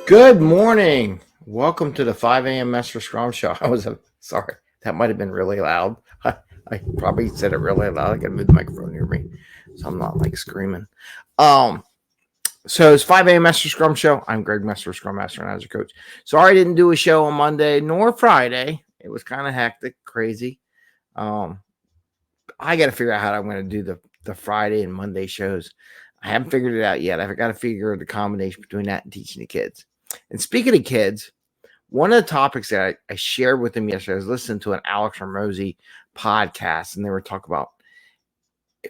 Good morning. Welcome to the 5 a.m. Mester Scrum Show. Sorry, that might have been really loud. I probably said it really loud. I got to move the microphone near me so I'm not like screaming. Um, so it's 5 a.m. Mester Scrum Show. I'm Greg Mester, Scrum Master and Agile Coach. Sorry I didn't do a show on Monday nor Friday. It was kind of hectic, crazy. I got to figure out how I'm going to do the Friday and Monday shows. I haven't figured it out yet. I've got to figure the combination between that and teaching the kids. And speaking of kids, one of the topics that I shared with them yesterday, I was listening to an Alex Hormozi podcast, and they were talking about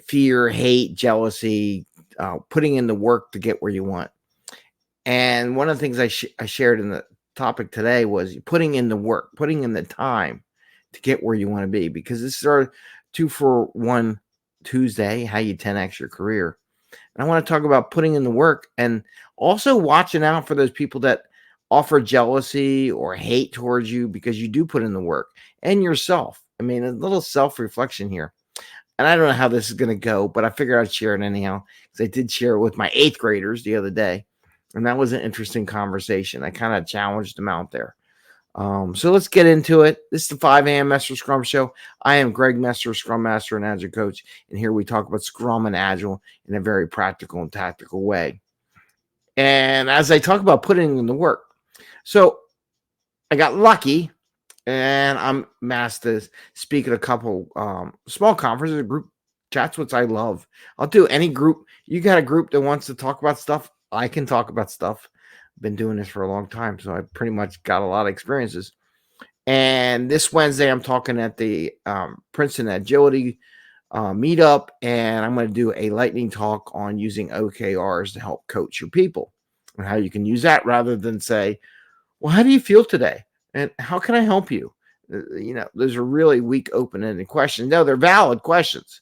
fear, hate, jealousy, putting in the work to get where you want. And one of the things I shared in the topic today was putting in the work, putting in the time to get where you want to be, because this is our 2-for-1 Tuesday, how you 10x your career. And I want to talk about putting in the work and also watching out for those people that offer jealousy or hate towards you because you do put in the work, and yourself. I mean, a little self-reflection here. And I don't know how this is going to go, but I figured I'd share it anyhow, because I did share it with my 8th graders the other day. And that was an interesting conversation. I kind of challenged them out there. So let's get into it. This is the 5 a.m. Mester Scrum Show. I am Greg Mester, Scrum Master and Agile Coach. And here we talk about Scrum and Agile in a very practical and tactical way. And as I talk about putting in the work, so I got lucky, and I'm asked to speak at a couple small conferences, group chats, which I love. I'll do any group. You got a group that wants to talk about stuff, I can talk about stuff. Been doing this for a long time, so I pretty much got a lot of experiences. And this Wednesday, I'm talking at the Princeton Agility meetup, and I'm going to do a lightning talk on using OKRs to help coach your people and how you can use that rather than say, well, how do you feel today? And how can I help you? Those are really weak, open-ended questions. No, they're valid questions.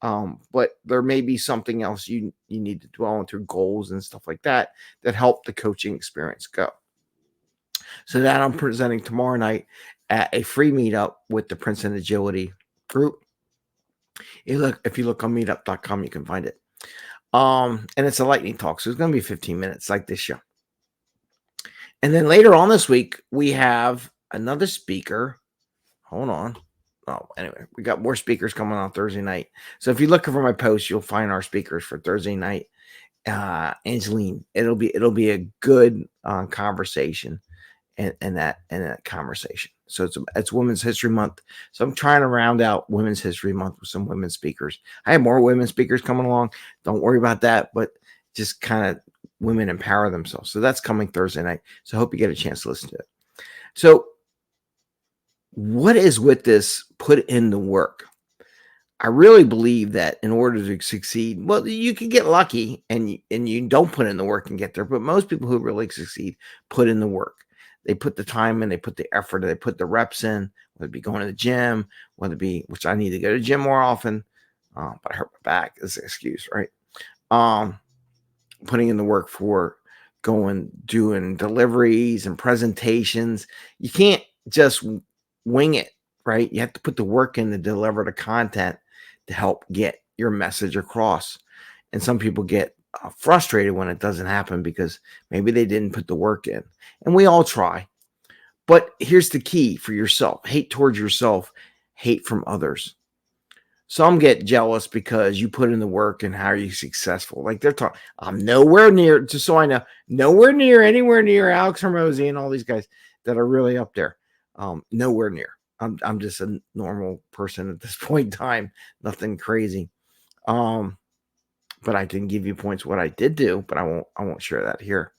But there may be something else you need to dwell into, goals and stuff like that help the coaching experience go. So that I'm presenting tomorrow night at a free meetup with the Princeton Agility group. If you look on meetup.com, you can find it. And it's a lightning talk, so it's going to be 15 minutes like this show. And then later on this week, we have another speaker. Hold on. Oh, anyway, we got more speakers coming on Thursday night. So if you look for my post, you'll find our speakers for Thursday night. Angeline, it'll be a good conversation and that conversation. So it's Women's History Month. So I'm trying to round out Women's History Month with some women speakers. I have more women speakers coming along. Don't worry about that, but just kind of women empower themselves. So that's coming Thursday night. So I hope you get a chance to listen to it. So what is with this put in the work? I really believe that in order to succeed, well, you can get lucky and you don't put in the work and get there. But most people who really succeed put in the work. They put the time in, they put the effort, they put the reps in, whether it be going to the gym, whether it be, which I need to go to the gym more often, but I hurt my back is an excuse, right? Putting in the work for doing deliveries and presentations. You can't just wing it, right? You have to put the work in to deliver the content to help get your message across. And some people get frustrated when it doesn't happen because maybe they didn't put the work in. And we all try. But here's the key for yourself: hate towards yourself, hate from others. Some get jealous because you put in the work and how are you successful? Like they're talking, I'm nowhere near, just so I know, anywhere near Alex Hormozi and all these guys that are really up there. Nowhere near. I'm just a normal person at this point in time. Nothing crazy. But I didn't give you points what I did do, but I won't share that here.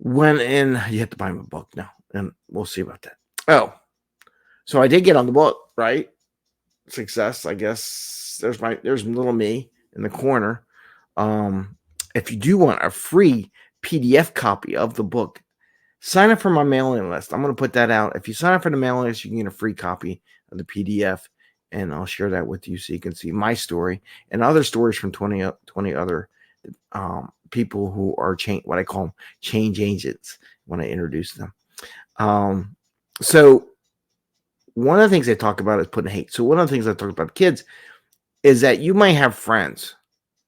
You have to buy my book now, and we'll see about that. Oh, so I did get on the book, right? Success, I guess. There's little me in the corner. If you do want a free PDF copy of the book, sign up for my mailing list. I'm going to put that out. If you sign up for the mailing list, you can get a free copy of the PDF, and I'll share that with you so you can see my story and other stories from 20 other people who are what I call change agents when I introduce them. So one of the things I talk about is putting hate. So one of the things I talk about kids is that you might have friends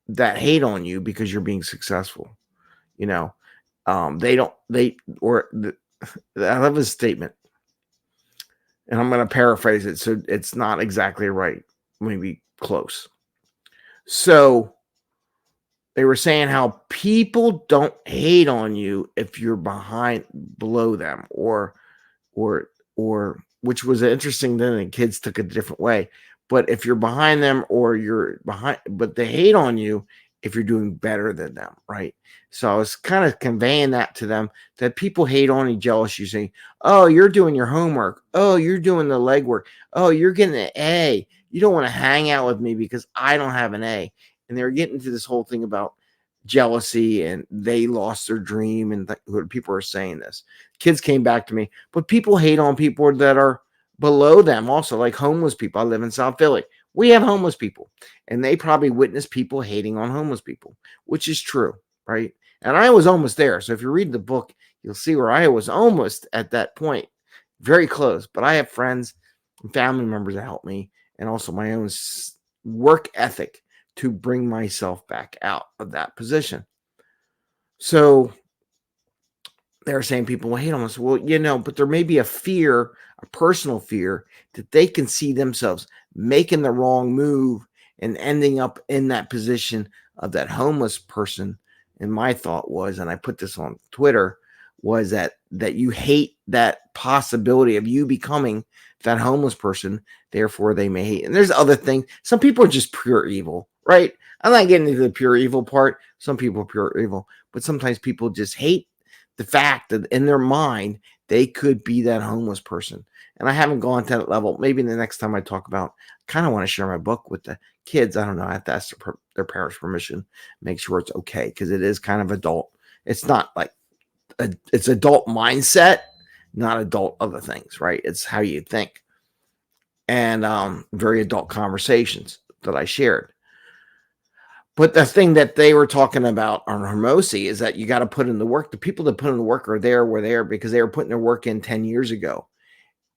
that hate on you because you're being successful. They don't, they, or the, I love his statement, and I'm going to paraphrase it. So it's not exactly right, maybe close. So they were saying how people don't hate on you if you're below them, or which was interesting. Then the kids took it a different way. But if you're behind them or you're behind, but they hate on you if you're doing better than them, right? So I was kind of conveying that to them, that people hate on you, jealous you, saying, "Oh, you're doing your homework. Oh, you're doing the legwork. Oh, you're getting an A. You don't want to hang out with me because I don't have an A." And they were getting to this whole thing about jealousy, and they lost their dream, and people are saying this. Kids came back to me, but people hate on people that are below them also, like homeless people. I live in South Philly. We have homeless people, and they probably witness people hating on homeless people, which is true, right? And I was almost there. So if you read the book, you'll see where I was almost at that point, very close. But I have friends and family members that help me, and also my own work ethic to bring myself back out of that position. So they're saying people will hate on us. Well, but there may be a fear, a personal fear, that they can see themselves making the wrong move and ending up in that position of that homeless person. And my thought was, and I put this on Twitter, was that you hate that possibility of you becoming that homeless person. Therefore, they may hate. And there's other things. Some people are just pure evil, right? I'm not getting into the pure evil part. Some people are pure evil, but sometimes people just hate the fact that in their mind they could be that homeless person. And I haven't gone to that level. Maybe the next time I talk about, kind of want to share my book with the kids. I don't know. I have to ask their parents' permission, make sure it's okay, because it is kind of adult. It's not like it's adult mindset, not adult other things, right? It's how you think, and very adult conversations that I shared. But the thing that they were talking about on Hormozi is that you got to put in the work. The people that put in the work were there because they were putting their work in 10 years ago.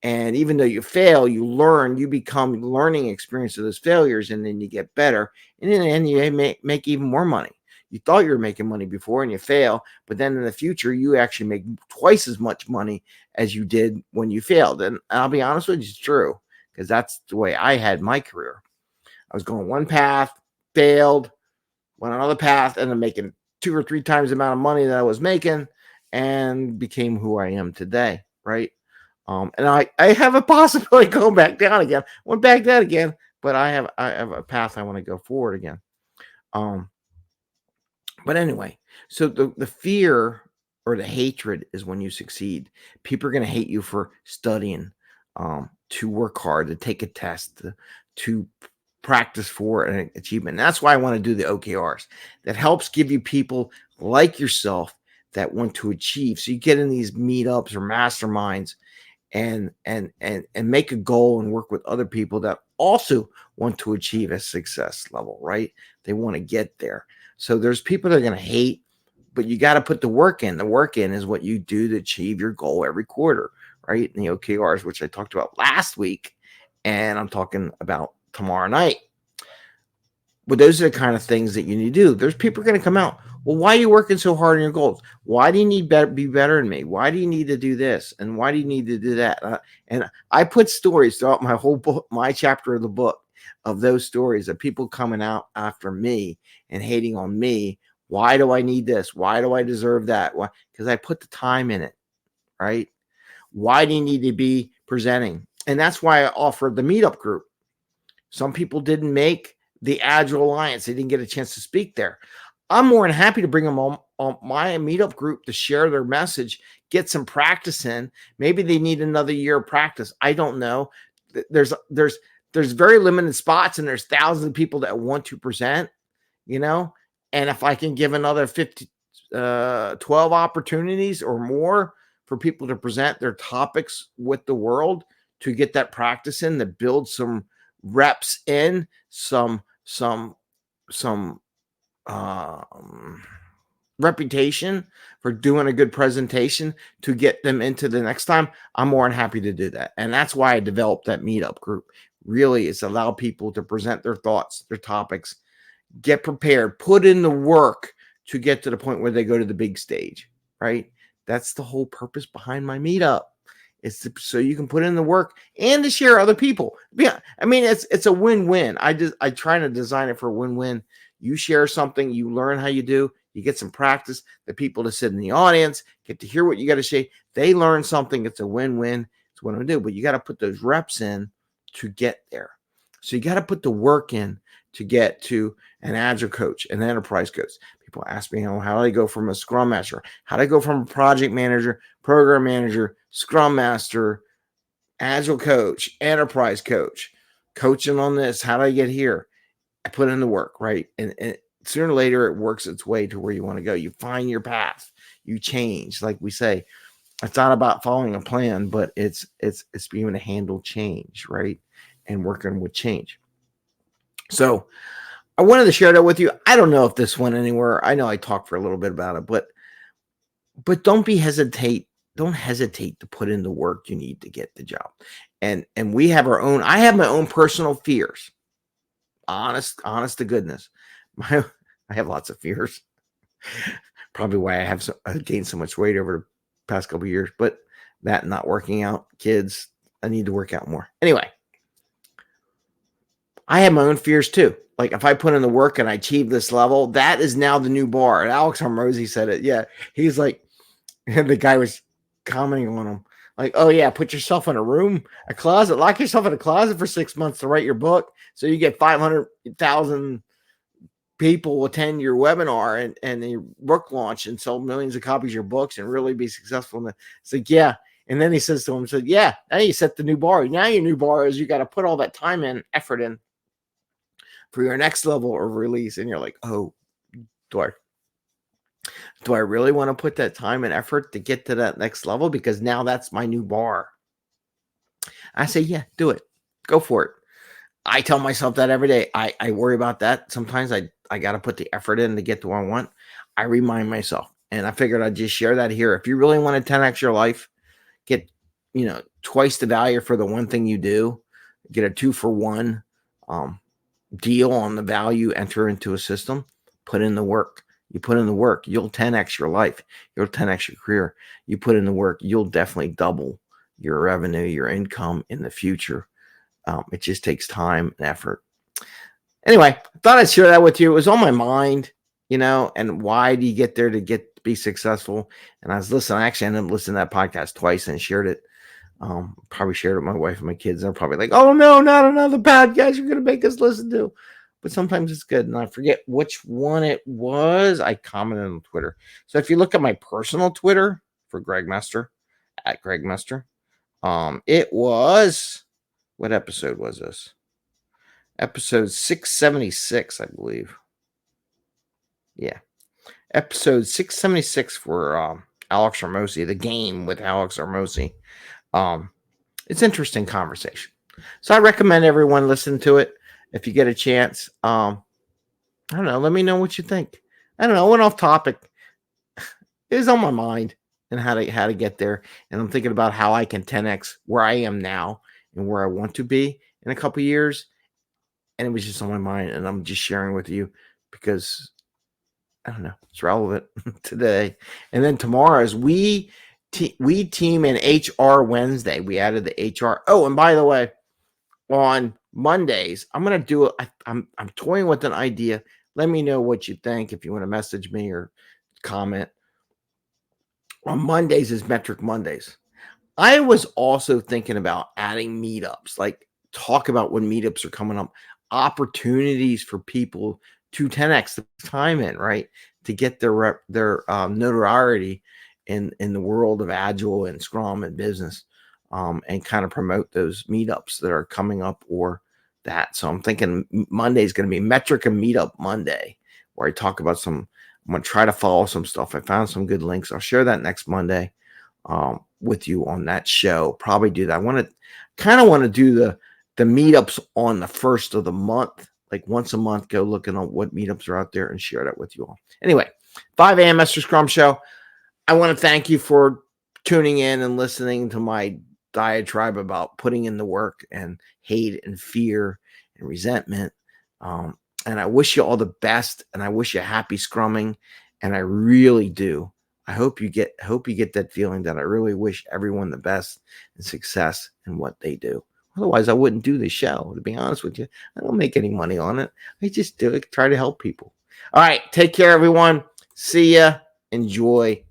And even though you fail, you learn, you become learning experience of those failures, and then you get better. And in the end, you make even more money. You thought you were making money before and you fail, but then in the future, you actually make twice as much money as you did when you failed. And I'll be honest with you, it's true, because that's the way I had my career. I was going one path, failed, went another path, and then making 2 or 3 times the amount of money that I was making, and became who I am today, right? And I have a possibility going back down again. Went back down again, but I have a path I want to go forward again. But anyway, so the fear or the hatred is when you succeed. People are going to hate you for studying, to work hard, to take a test, to practice for an achievement. And that's why I want to do the OKRs. That helps give you people like yourself that want to achieve. So you get in these meetups or masterminds and make a goal and work with other people that also want to achieve a success level, right? They want to get there. So there's people that are going to hate, but you got to put the work in. The work in is what you do to achieve your goal every quarter, right? And the OKRs, which I talked about last week, and I'm talking about tomorrow night. But those are the kind of things that you need to do. There's people going to come out. Well, why are you working so hard on your goals? Why do you need to be better than me? Why do you need to do this? And why do you need to do that? And I put stories throughout my whole book, my chapter of the book, of those stories of people coming out after me and hating on me. Why do I need this? Why do I deserve that? Why? Because I put the time in it, right? Why do you need to be presenting? And that's why I offered the meetup group. Some people didn't make the Agile Alliance. They didn't get a chance to speak there. I'm more than happy to bring them on my meetup group to share their message, get some practice in. Maybe they need another year of practice. I don't know. There's very limited spots, and there's thousands of people that want to present, and if I can give another 12 opportunities or more for people to present their topics with the world, to get that practice in, to build some reps in, some reputation for doing a good presentation to get them into the next time, I'm more than happy to do that. And that's why I developed that meetup group. Really, it's allow people to present their thoughts, their topics, get prepared, put in the work to get to the point where they go to the big stage, right? That's the whole purpose behind my meetup. So you can put in the work and to share other people. Yeah, I mean it's a win-win. I try to design it for a win-win. You share something, you learn how you do, you get some practice. The people that sit in the audience get to hear what you got to say. They learn something. It's a win-win. It's what I do. But you got to put those reps in to get there. So you got to put the work in to get to an agile coach, an enterprise coach. People ask me, how do I go from a scrum master? How do I go from a project manager, program manager, scrum master, agile coach, enterprise coach, coaching on this? How do I get here? I put in the work, right? And sooner or later, it works its way to where you want to go. You find your path. You change. Like we say, it's not about following a plan, but it's being able to handle change, right? And working with change. So I wanted to share that with you. I don't know if this went anywhere. I know I talked for a little bit about it, but don't hesitate to put in the work you need to get the job. And we have our own. I have my own personal fears. Honest to goodness. I have lots of fears. Probably why I gained so much weight over the past couple of years, but that not working out, kids, I need to work out more. Anyway, I have my own fears too. Like if I put in the work and I achieve this level, that is now the new bar. And Alex Hormozi said it. Yeah. He's like, and the guy was commenting on him. Like, oh yeah, put yourself in a closet, lock yourself in a closet for 6 months to write your book. So you get 500,000 people attend your webinar and your book launch and sell millions of copies of your books and really be successful. It's like, yeah. And then he says to him, yeah, now you set the new bar. Now your new bar is you got to put all that time in, effort in for your next level of release. And you're like, oh, do I really want to put that time and effort to get to that next level? Because now that's my new bar. I say, yeah, do it. Go for it. I tell myself that every day. I worry about that. Sometimes I got to put the effort in to get to where I want. I remind myself. And I figured I'd just share that here. If you really want to 10x your life, get, twice the value for the one thing you do. Get a 2-for-1 deal on the value, enter into a system, put in the work. You put in the work, you'll 10x your life. You'll 10x your career. You put in the work, you'll definitely double your revenue, your income in the future. It just takes time and effort. Anyway, I thought I'd share that with you. It was on my mind, and why do you get there to be successful? And I was listening. I actually ended up listening to that podcast twice and shared it. Probably shared it with my wife and my kids. They're probably like, oh no, not another podcast you're going to make us listen to. But sometimes it's good. And I forget which one it was. I commented on Twitter. So if you look at my personal Twitter for Greg Mester, at Greg Mester, it was, what episode was this? Episode 676, I believe. Yeah. Episode 676 for Alex Hormozi, the game with Alex Hormozi. It's interesting conversation. So I recommend everyone listen to it if you get a chance. I don't know. Let me know what you think. I don't know. I went off topic. It was on my mind and how to get there. And I'm thinking about how I can 10x where I am now and where I want to be in a couple of years. And it was just on my mind. And I'm just sharing with you because, I don't know, it's relevant today. And then tomorrow is we team in HR Wednesday. We added the HR. Oh, and by the way, on Mondays, I'm going to do it. I'm toying with an idea. Let me know what you think if you want to message me or comment. On Mondays is Metric Mondays. I was also thinking about adding meetups, like talk about when meetups are coming up, opportunities for people to 10x the time in, right? To get their notoriety in the world of Agile and Scrum and business, and kind of promote those meetups that are coming up or that. So I'm thinking Monday is going to be Metric and Meetup Monday, where I talk about I'm going to try to follow some stuff. I found some good links. I'll share that next Monday with you on that show. Probably do that. I want to do the meetups on the first of the month, like once a month, go looking at what meetups are out there and share that with you all. Anyway, 5 a.m. Mester Scrum Show. I want to thank you for tuning in and listening to my diatribe about putting in the work and hate and fear and resentment. And I wish you all the best, and I wish you happy scrumming. And I really do. I hope you get that feeling that I really wish everyone the best and success in what they do. Otherwise, I wouldn't do the show. To be honest with you, I don't make any money on it. I just do it, try to help people. All right, take care, everyone. See ya. Enjoy.